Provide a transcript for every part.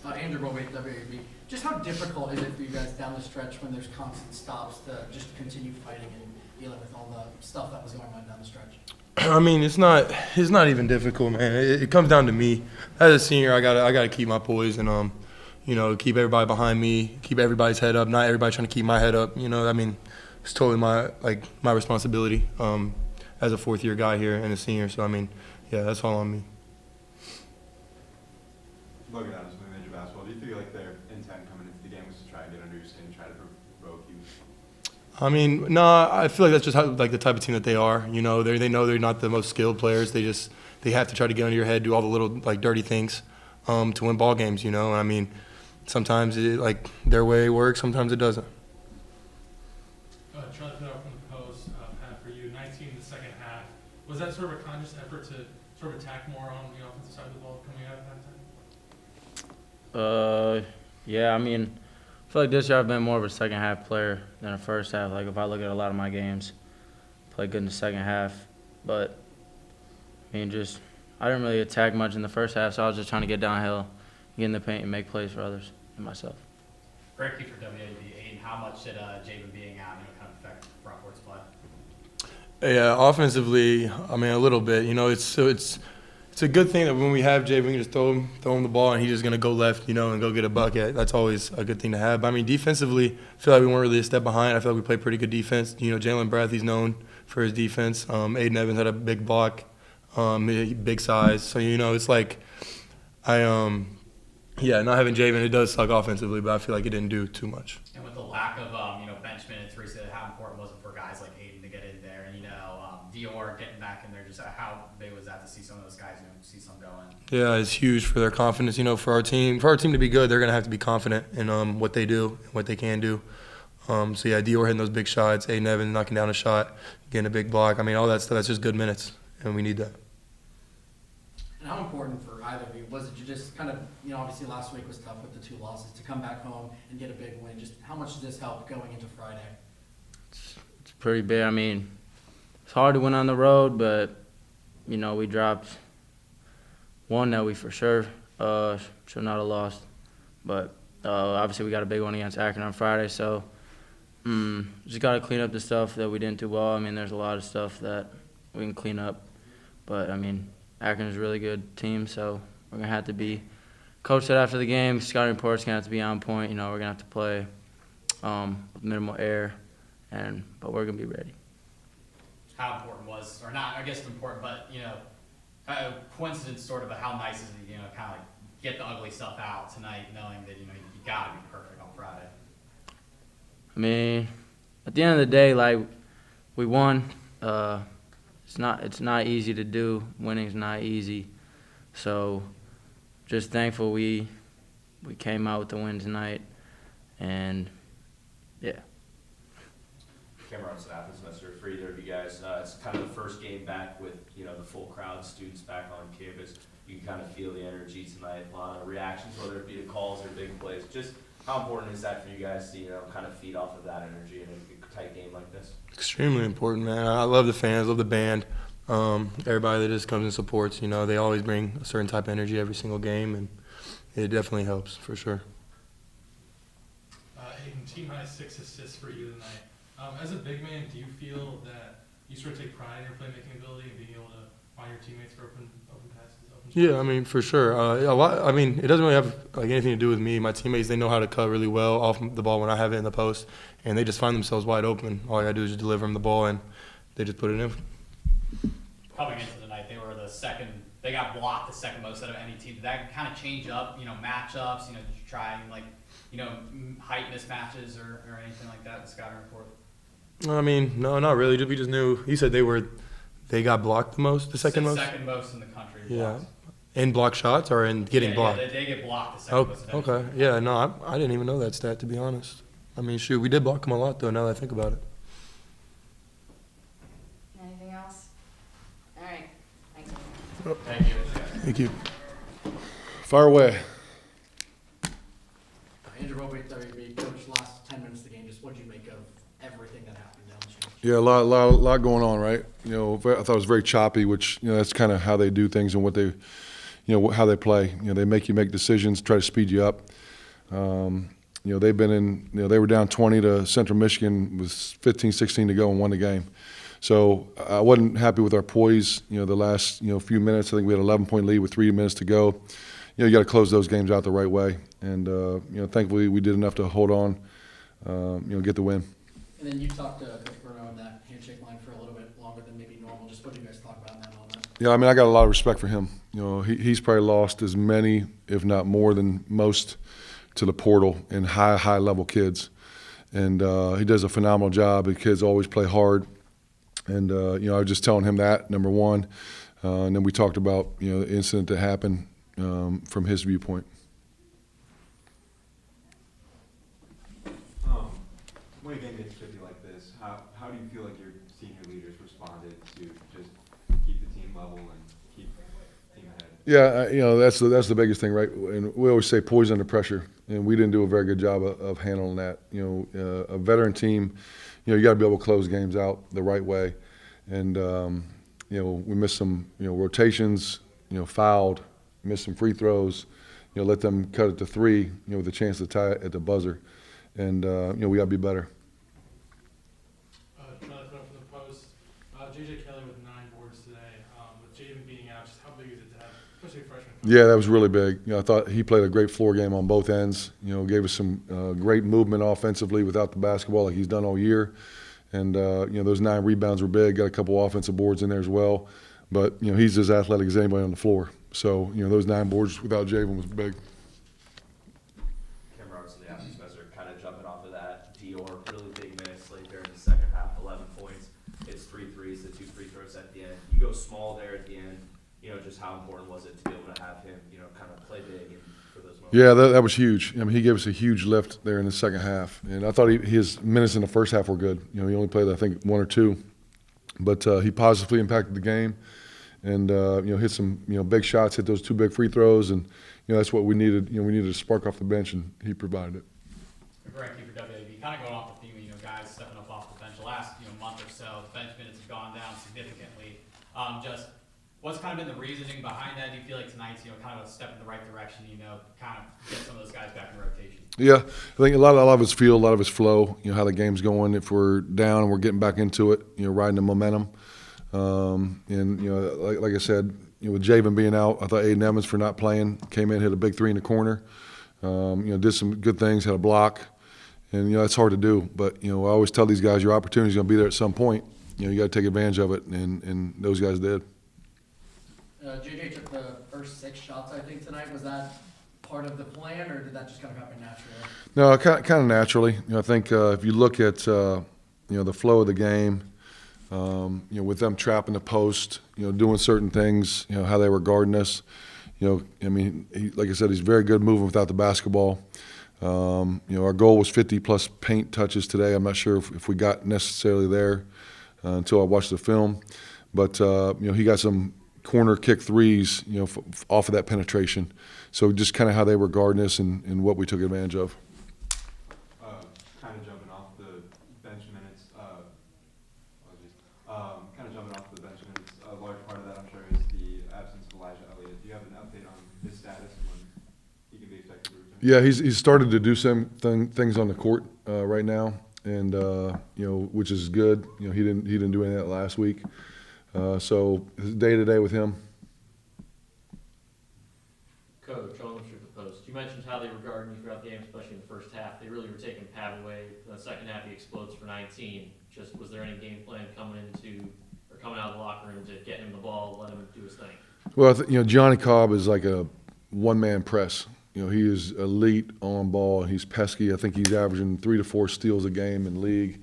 Andrew Bobcats, WAB. Just how difficult is it for you guys down the stretch when there's constant stops to just continue fighting and dealing with all the stuff that was going on down the stretch? I mean, it's not even difficult, man. It comes down to me. As a senior, I gotta keep my poise and keep everybody behind me, keep everybody's head up. Not everybody trying to keep my head up. I mean, it's totally my responsibility as a fourth-year guy here and a senior. So I mean, yeah, that's all on me. Looking at us in major basketball, do you feel like their intent coming into the game was to try and get under your skin, try to provoke you? I mean, no, I feel like that's just how, the type of team that they are. They know they're not the most skilled players. They have to try to get under your head, do all the little dirty things to win ball games. I mean, sometimes their way works, sometimes it doesn't. Charlie put out from the post, Pat, for you, 19 in the second half. Was that sort of a conscious effort to sort of attack more on the offensive side of the ball coming out of halftime? Yeah, I mean, I feel like this year I've been more of a second half player than a first half. Like if I look at a lot of my games, I played good in the second half, but I mean, I didn't really attack much in the first half, so I was just trying to get downhill, get in the paint, and make plays for others and myself. Great key for WAB. Aiden, how much did Jabin being out kind of affect front court's play? Yeah, offensively, I mean, a little bit. It's a good thing that when we have Jay, we can just throw him the ball and he's just going to go left, and go get a bucket. That's always a good thing to have. But, I mean, defensively, I feel like we weren't really a step behind. I feel like we played pretty good defense. Jalen Bradley's known for his defense. Aiden Evans had a big block, big size. So, it's like not having Javen, it does suck offensively, but I feel like it didn't do too much. And with the lack of bench minutes, recently, how important was it for guys like Aiden to get in there? And Dior getting back in there, just how big was that to see some of those guys see some going? Yeah, it's huge for their confidence. For our team to be good, they're gonna have to be confident in what they do, and what they can do. Dior hitting those big shots, Aiden Evans knocking down a shot, getting a big block. I mean, all that stuff. That's just good minutes, and we need that. And how important for either of you was it to just kind of, obviously last week was tough with the 2 losses, to come back home and get a big win? Just how much did this help going into Friday? It's pretty big. I mean, it's hard to win on the road, but, we dropped one that we for sure should not have lost. But obviously we got a big one against Akron on Friday, so just got to clean up the stuff that we didn't do well. I mean, there's a lot of stuff that we can clean up. But, I mean, Akron is a really good team, so we're going to have to be coached after the game. Scouting report's going to have to be on point. We're going to have to play with minimal error, but we're going to be ready. How important was, or not, I guess it's important, but, a coincidence sort of, how nice is it, kind of get the ugly stuff out tonight, knowing that, you got to be perfect on Friday? I mean, at the end of the day, we won. It's not easy to do. Winning's not easy. So just thankful we came out with the win tonight, and yeah. Cameron staff and semester for either of you guys. It's kind of the first game back with the full crowd, students back on campus. You can kind of feel the energy tonight, a lot of reactions, whether it be to calls or big plays. Just how important is that for you guys to kind of feed off of that energy in a tight game like this? Extremely important, man. I love the fans, love the band. Everybody that just comes and supports. They always bring a certain type of energy every single game, and it definitely helps for sure. Aiden, team high 6 assists for you tonight. As a big man, do you feel that you sort of take pride in your playmaking ability and being able to find your teammates for open passes? Yeah, I mean, for sure. A lot. I mean, it doesn't really have anything to do with me. My teammates, they know how to cut really well off the ball when I have it in the post, and they just find themselves wide open. All I gotta do is just deliver them the ball, and they just put it in. Coming into the night, they were the second. They got blocked the second most out of any team. Did that kind of change up, matchups? Did you try and height mismatches or anything like that in the scouting report? I mean, no, not really. We just knew. He said they got blocked the most, the second most. Second most in the country. Yeah, in block shots or in getting blocked. Yeah, they get blocked the second most. Okay. Yeah, no, I didn't even know that stat, to be honest. I mean, shoot, we did block them a lot though. Now that I think about it. Anything else? All right. Thank you. Thank you. Thank you. Fire away. Andrew Bobcats, WAB, coach, last 10 minutes of the game, just what did you make of everything that happened down the stretch? Yeah, a lot going on, right? I thought it was very choppy, which that's kind of how they do things and what they, how they play. They make you make decisions, try to speed you up. They've been in, they were down 20 to Central Michigan with 15, 16 to go and won the game. So I wasn't happy with our poise, the last, few minutes. I think we had an 11-point lead with 3 minutes to go. You got to close those games out the right way. And, thankfully we did enough to hold on, get the win. And then you talked to Coach Bruno on that handshake line for a little bit longer than maybe normal. Just what do you guys talk about in that moment? Yeah, I mean, I got a lot of respect for him. He's probably lost as many, if not more than most, to the portal and high level kids. And he does a phenomenal job. The kids always play hard. And, I was just telling him that, number one. And then we talked about, the incident that happened from his viewpoint. When a game gets tricky like this, how do you feel like your senior leaders responded to just keep the team level and keep the team ahead? Yeah, that's the biggest thing, right? And we always say poise under pressure, and we didn't do a very good job of handling that. A veteran team, you got to be able to close games out the right way, and we missed some rotations, fouled, missed some free throws, let them cut it to 3, with a chance to tie it at the buzzer, and we got to be better. Jonathan from the Post. J.J. Kelly with 9 boards today. With Jaden being out, just how big is it to have, especially a freshman? Yeah, that was really big. I thought he played a great floor game on both ends. Gave us some great movement offensively without the basketball like he's done all year. And, those 9 rebounds were big. Got a couple offensive boards in there as well. But, he's as athletic as anybody on the floor. So, those 9 boards without Javen was big. Cam Robertson, the Athletes Messer, kind of jumping off of that. Dior, really big minutes late there in the second half, 11 points. It's 3 threes, the 2 free throws at the end. You go small there at the end. Just how important was it to be able to have him, kind of play big and for those moments? Yeah, that was huge. I mean, he gave us a huge lift there in the second half. And I thought his minutes in the first half were good. He only played, I think, 1 or 2. But he positively impacted the game and, hit some, big shots, hit those 2 big free throws. And, that's what we needed. We needed a spark off the bench, and he provided it. Greg, for WAB, kind of going off the theme of, guys stepping up off the bench. The last, month or so, the bench minutes have gone down significantly. Just what's kind of been the reasoning behind that? Do you feel like tonight's, kind of a step in the right direction, kind of get some of those guys back in rotation? Yeah, I think a lot of it's feel, a lot of it's flow, how the game's going. If we're down and we're getting back into it, riding the momentum. And, like I said, with Javen being out, I thought Aiden Evans for not playing came in, hit a big 3 in the corner. Did some good things, had a block. And, it's hard to do. But, I always tell these guys your opportunity's going to be there at some point. You got to take advantage of it, and those guys did. JJ took the first 6 shots, I think, tonight. Was that part of the plan, or did that just kind of happen naturally? No, kind of naturally. I think if you look at the flow of the game, with them trapping the post, doing certain things, how they were guarding us. I mean, like I said, he's very good moving without the basketball. Our goal was 50-plus paint touches today. I'm not sure if we got necessarily there until I watched the film. But, he got some corner kick threes, off of that penetration. So just kind of how they were guarding us and what we took advantage of. Kind of jumping off the bench minutes, a large part of that, I'm sure, is the absence of Elijah Elliott. Do you have an update on his status and when he can be expected to return? Yeah, he's started to do some things on the court right now, and which is good. He didn't do any of that last week. So day to day with him. Coach, on the Post, you mentioned how they were guarding you throughout the game, especially in the first half. They really were taking Pat away. In the second half, he explodes for 19. Just was there any game plan coming out of the locker room to get him the ball, let him do his thing? Well, Johnny Cobb is like a one-man press. He is elite on ball. He's pesky. I think he's averaging 3 to 4 steals a game in league.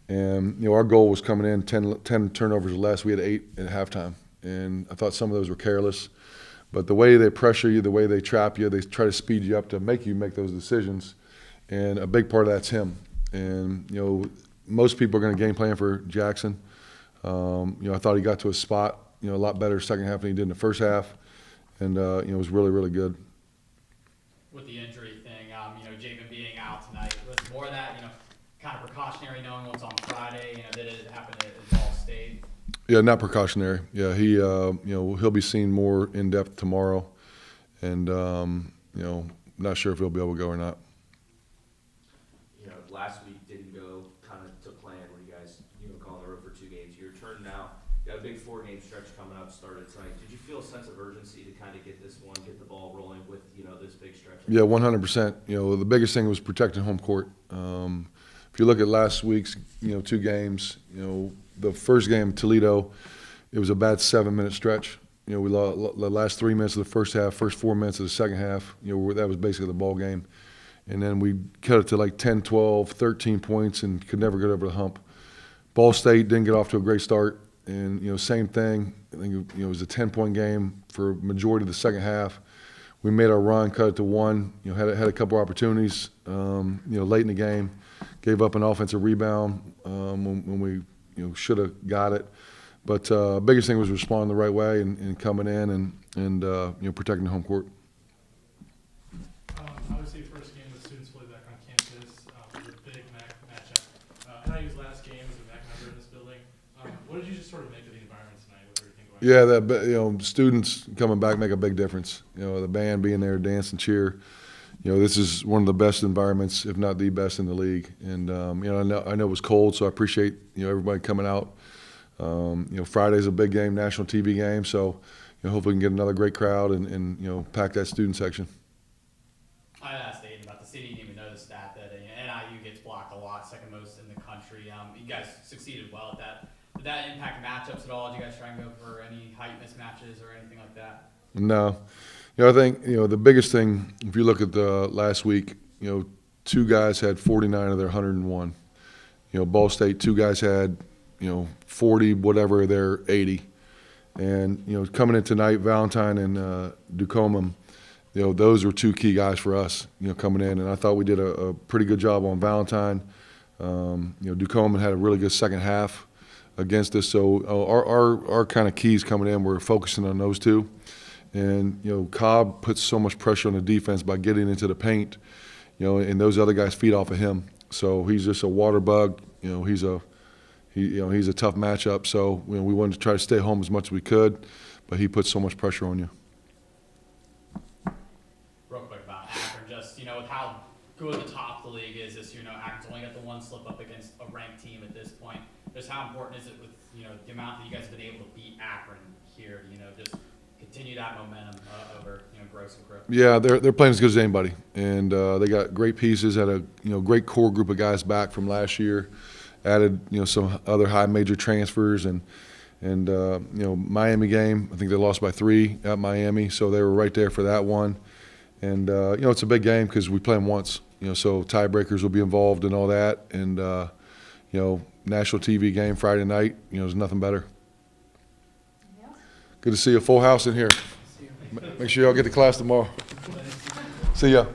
And, our goal was coming in 10 turnovers or less. We had 8 at halftime. And I thought some of those were careless. But the way they pressure you, the way they trap you, they try to speed you up to make you make those decisions. And a big part of that's him. And, most people are going to game plan for Jackson. I thought he got to a spot, a lot better second half than he did in the first half. And, it was really, really good. With the injury thing, Javen being out tonight, was more of that, kind of precautionary knowing what's on Friday, did it happen at Ball State? Yeah, not precautionary. Yeah, he, he'll be seen more in depth tomorrow. and not sure if he'll be able to go or not. You know, last week didn't go kind of to plan where you guys, going on the road for 2 games. You returned now. You got a big 4-game stretch coming up, started tonight. Did you feel a sense of urgency to kind of get this one, get the ball rolling with, this big stretch? Yeah, 100%. The biggest thing was protecting home court. If you look at last week's, 2 games, the first game, Toledo, it was a bad 7-minute stretch. We lost the last 3 minutes of the first half, first 4 minutes of the second half. That was basically the ball game. And then we cut it to like 10, 12, 13 points and could never get over the hump. Ball State didn't get off to a great start. And, same thing. I think, it was a 10-point game for majority of the second half. We made our run, cut it to 1. Had a couple opportunities, late in the game. Gave up an offensive rebound when we, should have got it. But biggest thing was responding the right way and coming in and protecting the home court. Obviously, first game the students fully back on campus was a big matchup. NIU's last game was a MAC member in this building. What did you just sort of make of the environment tonight? What were you thinking about? Yeah, students coming back make a big difference. The band being there, dance and cheer. This is one of the best environments, if not the best in the league. And I know it was cold, so I appreciate everybody coming out. Friday's a big game, national TV game, so hopefully we can get another great crowd and pack that student section. I asked Aiden about the city. You didn't even know the stat that NIU gets blocked a lot, second most in the country. You guys succeeded well at that. Did that impact matchups at all? Did you guys try and go for any height mismatches or anything like that? No. I think, the biggest thing, if you look at the last week, 2 guys had 49 of their 101. Ball State, 2 guys had, 40, whatever, their 80. And, coming in tonight, Valentine and Ducommun, those were 2 key guys for us, coming in. And I thought we did a pretty good job on Valentine. Ducommun had a really good second half against us. So our kind of keys coming in, we're focusing on those 2. And, Cobb puts so much pressure on the defense by getting into the paint, and those other guys feed off of him. So he's just a water bug. He's a tough matchup. So we wanted to try to stay home as much as we could, but he puts so much pressure on you. Real quick about Akron, just, with how good the top of the league is this year, Akron's only got the 1 slip up against a ranked team at this point. Just how important is it with, the amount that you guys have been able to beat Akron here, just continue that momentum over, Gross and Crook? Yeah, they're playing as good as anybody, and they got great pieces. Had a great core group of guys back from last year. Added some other high major transfers and Miami game. I think they lost by 3 at Miami, so they were right there for that one. And it's a big game because we play them once. So tiebreakers will be involved and all that. And national TV game Friday night. There's nothing better. Good to see a full house in here. Make sure y'all get to class tomorrow. See ya.